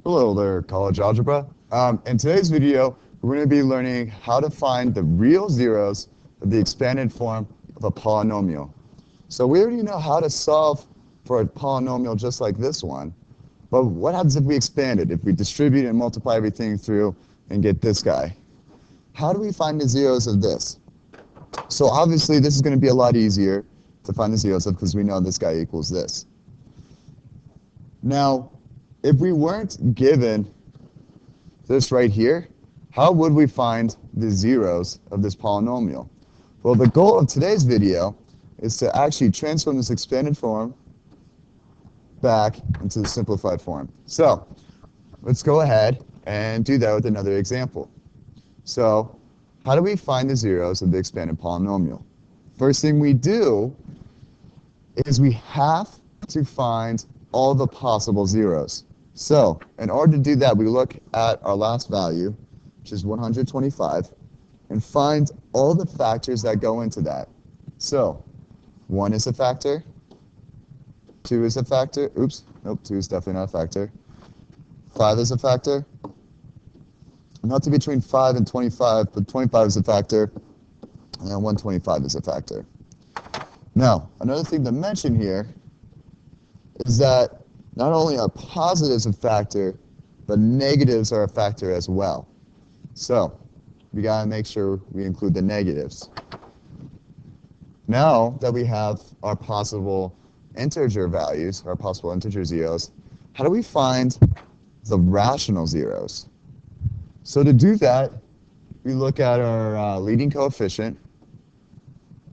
Hello there, college algebra. In today's video, we're going to be learning how to find the real zeros of the expanded form of a polynomial. So we already know how to solve for a polynomial just like this one, but what happens if we expand it, if we distribute and multiply everything through and get this guy? How do we find the zeros of this? So obviously this is going to be a lot easier to find the zeros of because we know this guy equals this. Now, if we weren't given this right here, how would we find the zeros of this polynomial? Well, the goal of today's video is to actually transform this expanded form back into the simplified form. So let's go ahead and do that with another example. So how do we find the zeros of the expanded polynomial? First thing we do is we have to find all the possible zeros. So in order to do that, we look at our last value, which is 125, and find all the factors that go into that. So 1 is a factor, 2 is a factor, oops, nope, 2 is definitely not a factor, 5 is a factor, not to be between 5 and 25, but 25 is a factor, and 125 is a factor. Now, another thing to mention here is that not only are positives a factor, but negatives are a factor as well. So we got to make sure we include the negatives. Now that we have our possible integer values, our possible integer zeros, how do we find the rational zeros? So to do that, we look at our leading coefficient,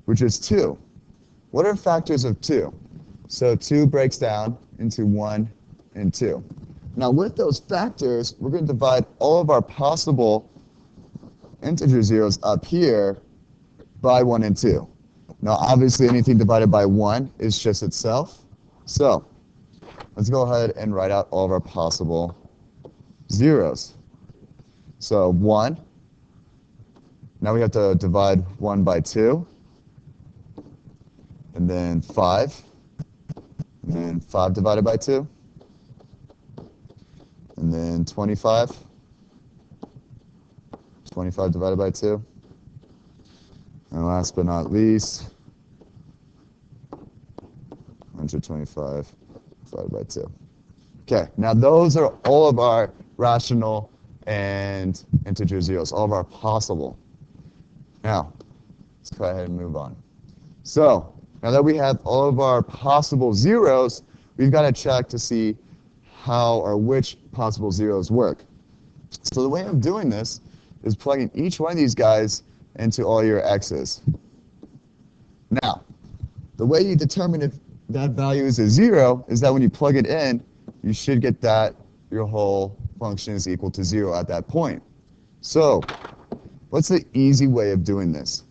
which is 2. What are factors of 2? So 2 breaks down into 1 and 2. Now with those factors, we're going to divide all of our possible integer zeros up here by 1 and 2. Now obviously anything divided by 1 is just itself. So let's go ahead and write out all of our possible zeros. So 1, now we have to divide 1 by 2, and then 5, and then 5 divided by 2, and then 25, 25 divided by 2, and last but not least, 125 divided by 2. Okay, now those are all of our rational and integer zeros, all of our possible. Now, let's go ahead and move on. So, now that we have all of our possible zeros, we've got to check to see how or which possible zeros work. So the way of doing this is plugging each one of these guys into all your x's. Now, the way you determine if that value is a 0 is that when you plug it in, you should get that your whole function is equal to 0 at that point. So, what's the easy way of doing this?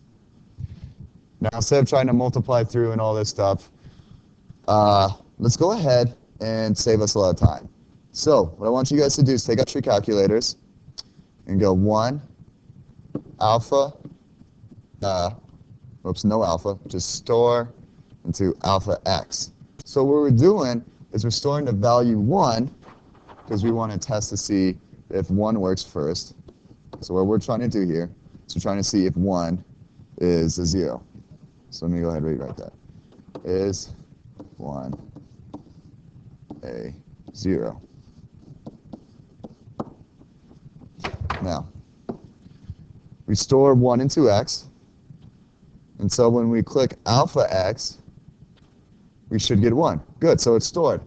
Now, instead of trying to multiply through and all this stuff, let's go ahead and save us a lot of time. So, what I want you guys to do is take out your calculators and go 1 alpha, oops, no alpha, just store into alpha x. So what we're doing is we're storing the value 1 because we want to test to see if 1 works first. So what we're trying to do here is we're trying to see if 1 is a 0. So let me go ahead and rewrite that. Is 1 a 0? Now, we store 1 into x, and so when we click alpha x, we should get 1. Good, so it's stored.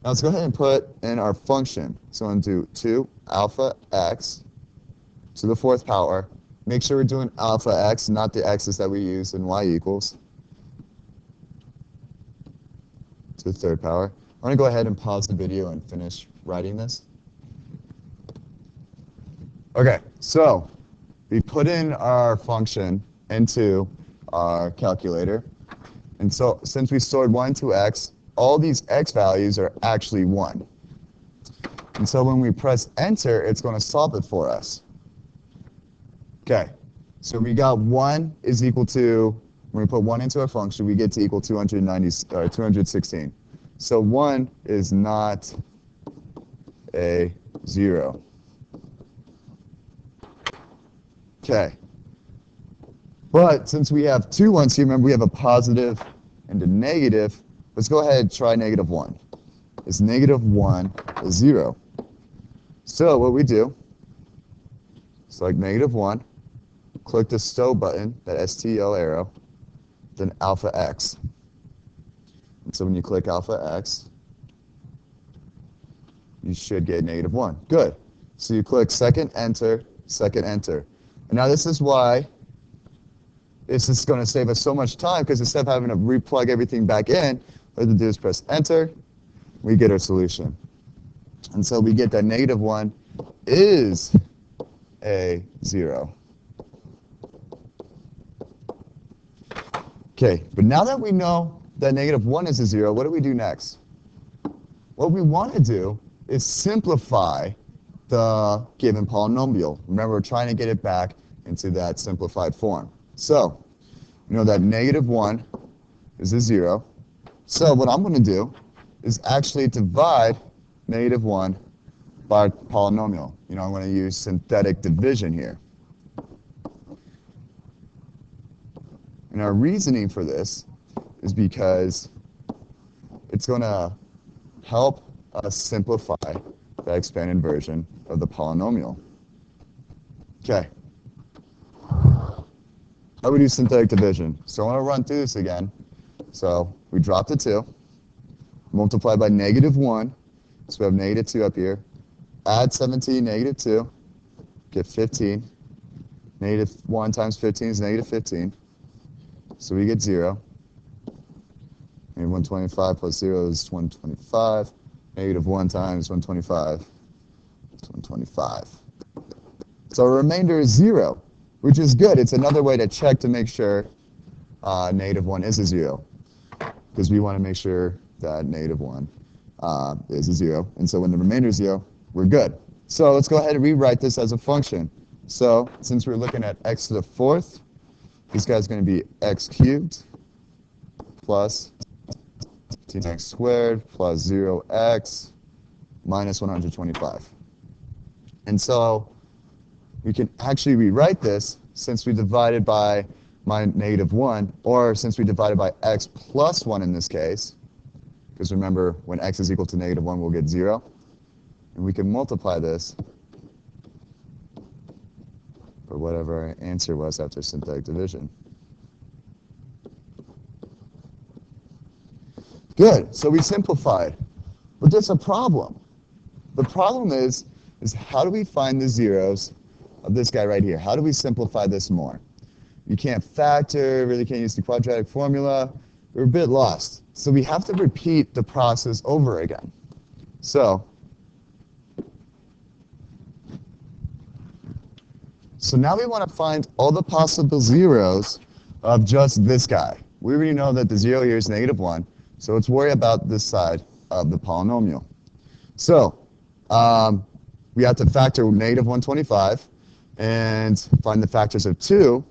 Now let's go ahead and put in our function. So I'm going to do 2 alpha x to the 4th power. Make sure we're doing alpha x, not the x's that we use in y equals, to the 3rd power. I'm going to go ahead and pause the video and finish writing this. Okay, so we put in our function into our calculator. And so since we stored 1 to x, all these x values are actually 1. And so when we press enter, it's going to solve it for us. Okay, so we got 1 is equal to, when we put 1 into our function, we get to equal 216. So 1 is not a 0. Okay. But since we have two ones here, remember we have a positive and a negative. Let's go ahead and try negative 1. Is negative 1 is 0? So what we do, select negative 1, click the STO button, that STO arrow, then alpha x. And so when you click alpha x, you should get negative 1. Good. So you click second enter, second enter. And now this is why this is going to save us so much time, because instead of having to replug everything back in, what we do is press enter, we get our solution. And so we get that negative 1 is a 0. Okay, but now that we know that negative 1 is a 0, what do we do next? What we want to do is simplify the given polynomial. Remember, we're trying to get it back into that simplified form. So, you know that negative 1 is a 0. So what I'm going to do is actually divide negative 1 by polynomial. You know, I'm going to use synthetic division here. And our reasoning for this is because it's going to help us simplify the expanded version of the polynomial. Okay. How do we do synthetic division? So I want to run through this again. So we drop the 2, multiply by negative 1, so we have negative 2 up here. Add 17, negative 2, get 15. Negative 1 times 15 is negative 15. So we get 0. Negative 125 plus 0 is 125. Negative 1 times 125 is 125. So our remainder is 0, which is good. It's another way to check to make sure negative 1 is a 0, because we want to make sure that negative 1 is a 0. And so when the remainder is 0, we're good. So let's go ahead and rewrite this as a function. So since we're looking at x to the 4th, this guy's going to be x cubed plus 15x squared plus 0x minus 125. And so we can actually rewrite this, since we divided by my negative 1, or since we divided by x plus 1 in this case, because remember, when x is equal to negative 1, we'll get 0. And we can multiply this for whatever our answer was after synthetic division. Good, so we simplified. But there's a problem. The problem is how do we find the zeros of this guy right here? How do we simplify this more? You can't factor, really can't use the quadratic formula. We're a bit lost. So we have to repeat the process over again. So now we want to find all the possible zeros of just this guy. We already know that the 0 here is negative 1, so let's worry about this side of the polynomial. So we have to factor negative 125 and find the factors of 2.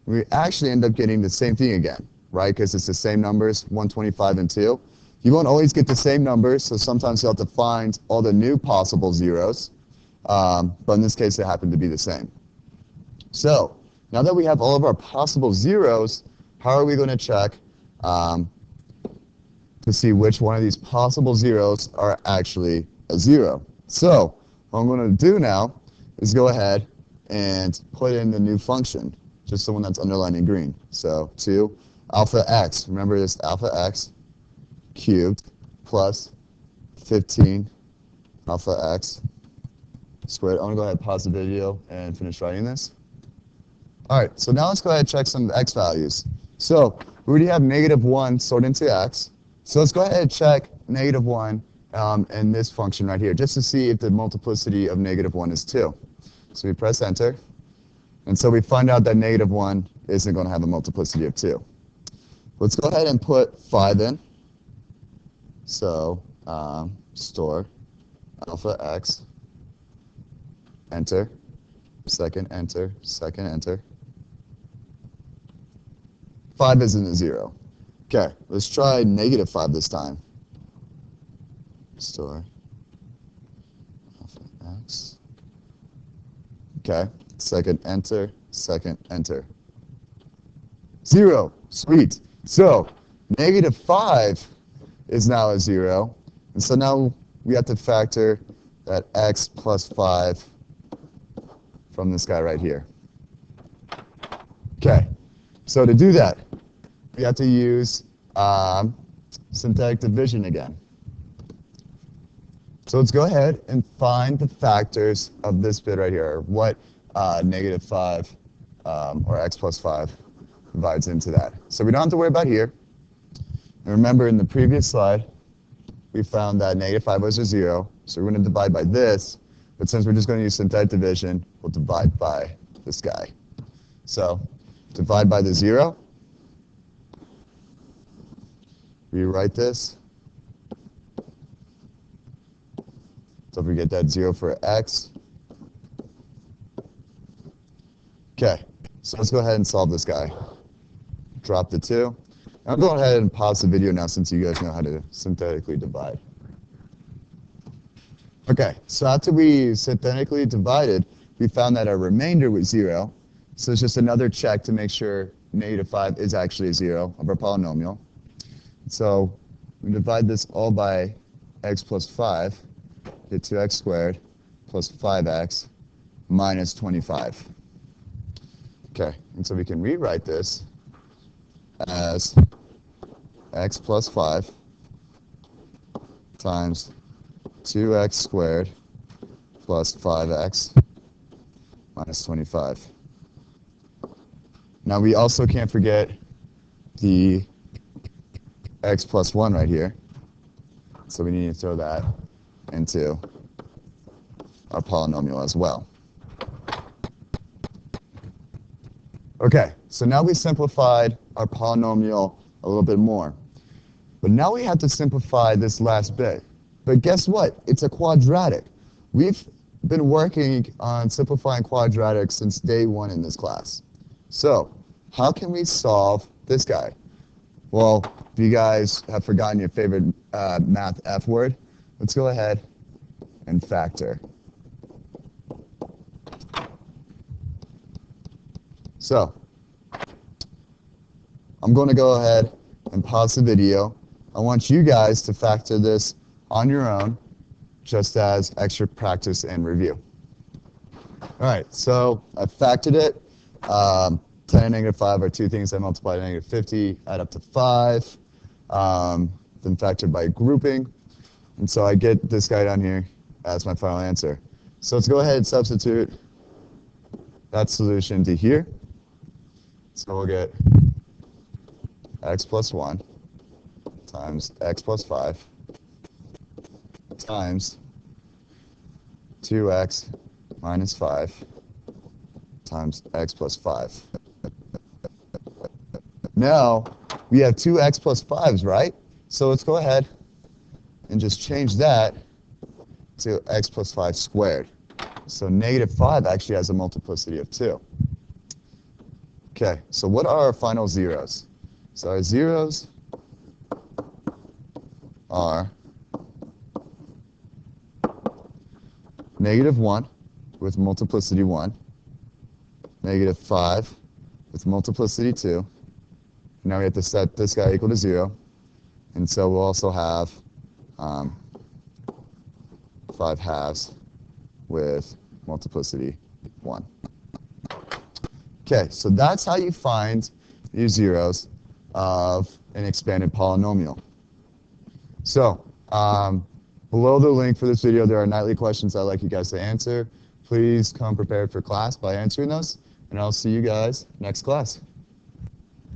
We actually end up getting the same thing again, right? Because it's the same numbers, 125 and 2. You won't always get the same numbers, so sometimes you'll have to find all the new possible zeros. But in this case, they happen to be the same. So now that we have all of our possible zeros, how are we going to check to see which one of these possible zeros are actually a 0? So what I'm going to do now is go ahead and put in the new function, just the one that's underlined in green. So 2 alpha x, remember this alpha x cubed plus 15 alpha x squared. I'm going to go ahead and pause the video and finish writing this. All right, so now let's go ahead and check some x values. So we already have negative 1 stored into x. So let's go ahead and check negative 1 in this function right here, just to see if the multiplicity of negative 1 is 2. So we press enter. And so we find out that negative 1 isn't going to have a multiplicity of 2. Let's go ahead and put 5 in. So store alpha x, enter, second enter, second enter. 5 isn't a 0. Okay, let's try negative 5 this time. Store alpha x. Okay, second enter, 0, sweet. So -5 is now a 0, and so now we have to factor that x plus 5 from this guy right here. Okay, so to do that, we have to use synthetic division again. So let's go ahead and find the factors of this bit right here, or what -5 or x plus 5 divides into that. So we don't have to worry about here. And remember, in the previous slide, we found that -5 was a 0, so we're going to divide by this, but since we're just going to use synthetic division, we'll divide by this guy. So divide by the 0, rewrite this. Don't forget that 0 for x. Okay, so let's go ahead and solve this guy. Drop the 2. I'll go ahead and pause the video now since you guys know how to synthetically divide. Okay, so after we synthetically divided, we found that our remainder was 0. So it's just another check to make sure -5 is actually a 0 of our polynomial. So we divide this all by x plus 5, get 2x squared plus 5x minus 25. Okay, and so we can rewrite this as x plus 5 times 2x squared plus 5x minus 25. Now we also can't forget the x plus 1 right here, so we need to throw that into our polynomial as well. Okay, so now we simplified our polynomial a little bit more. But now we have to simplify this last bit. But guess what? It's a quadratic. We've been working on simplifying quadratics since day 1 in this class. So how can we solve this guy? Well, if you guys have forgotten your favorite math F word, let's go ahead and factor. So I'm going to go ahead and pause the video. I want you guys to factor this on your own, just as extra practice and review. All right, so I factored it. 10 and -5 are two things that multiply to -50, add up to 5, then factored by grouping. And so I get this guy down here as my final answer. So let's go ahead and substitute that solution to here. So we'll get x plus 1 times x plus 5 times 2x minus 5 times x plus 5. Now, we have two x plus 5s, right? So let's go ahead and just change that to x plus 5 squared. So -5 actually has a multiplicity of 2. Okay, so what are our final zeros? So our zeros are -1 with multiplicity 1, -5 with multiplicity 2. Now we have to set this guy equal to 0, and so we'll also have 5 halves with multiplicity 1. Okay, so that's how you find your zeros of an expanded polynomial. So below the link for this video, there are nightly questions I'd like you guys to answer. Please come prepared for class by answering those, and I'll see you guys next class.